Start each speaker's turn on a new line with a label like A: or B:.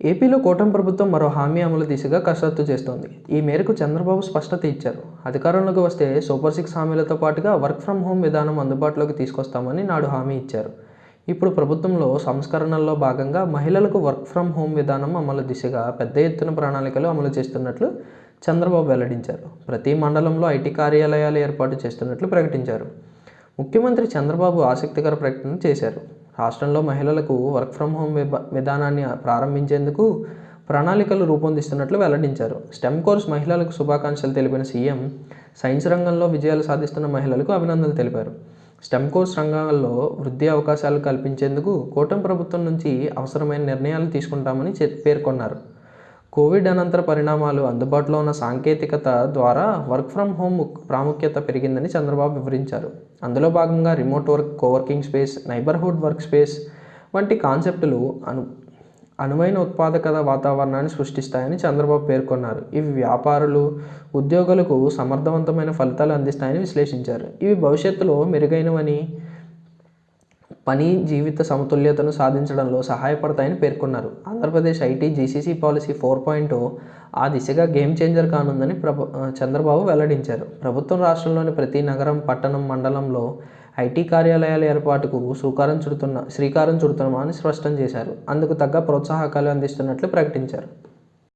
A: ఏపీలో కూటమి ప్రభుత్వం మరో హామీ అమలు దిశగా కసరత్తు చేస్తోంది. ఈ మేరకు చంద్రబాబు స్పష్టత ఇచ్చారు. అధికారంలోకి వస్తే సూపర్ 6 హామీలతో పాటుగా వర్క్ ఫ్రం హోం విధానం అందుబాటులోకి తీసుకొస్తామని నాడు హామీ ఇచ్చారు. ఇప్పుడు ప్రభుత్వంలో సంస్కరణల్లో భాగంగా మహిళలకు వర్క్ ఫ్రం హోం విధానం అమలు దిశగా పెద్ద ఎత్తున ప్రణాళికలు అమలు చేస్తున్నట్లు చంద్రబాబు వెల్లడించారు. ప్రతి మండలంలో ఐటీ కార్యాలయాలు ఏర్పాటు చేస్తున్నట్లు ప్రకటించారు. ముఖ్యమంత్రి చంద్రబాబు ఆసక్తికర ప్రకటన చేశారు. రాష్ట్రంలో మహిళలకు వర్క్ ఫ్రం హోం విధానాన్ని ప్రారంభించేందుకు ప్రణాళికలు రూపొందిస్తున్నట్లు వెల్లడించారు. స్టెమ్ కోర్స్ మహిళలకు శుభాకాంక్షలు తెలిపిన సీఎం సైన్స్ రంగంలో విజయాలు సాధిస్తున్న మహిళలకు అభినందనలు తెలిపారు. స్టెమ్ కోర్స్ రంగాల్లో వృద్ధి అవకాశాలు కల్పించేందుకు కూటమి ప్రభుత్వం నుంచి అవసరమైన నిర్ణయాలు తీసుకుంటామని పేర్కొన్నారు. కోవిడ్ అనంతర పరిణామాలు, అందుబాటులో ఉన్న సాంకేతికత ద్వారా వర్క్ ఫ్రం హోం ప్రాముఖ్యత పెరిగిందని చంద్రబాబు వివరించారు. అందులో భాగంగా remote work, coworking space, neighbourhood work space వంటి కాన్సెప్టులు అనువైన ఉత్పాదకత వాతావరణాన్ని సృష్టిస్తాయని చంద్రబాబు పేర్కొన్నారు. ఇవి వ్యాపారులు, ఉద్యోగులకు సమర్థవంతమైన ఫలితాలు అందిస్తాయని విశ్లేషించారు. ఇవి భవిష్యత్తులో మెరుగైనవని, పని జీవిత సమతుల్యతను సాధించడంలో సహాయపడతాయని పేర్కొన్నారు. ఆంధ్రప్రదేశ్ ఐటీ జీసీసీ పాలసీ 4.0 ఆ దిశగా గేమ్ చేంజర్ కానుందని చంద్రబాబు వెల్లడించారు. ప్రభుత్వం రాష్ట్రంలోని ప్రతి నగరం, పట్టణం, మండలంలో ఐటీ కార్యాలయాల ఏర్పాటుకు శ్రీకారం చుడుతున్నామని స్పష్టం చేశారు. అందుకు తగ్గ ప్రోత్సాహకాలు అందిస్తున్నట్లు ప్రకటించారు.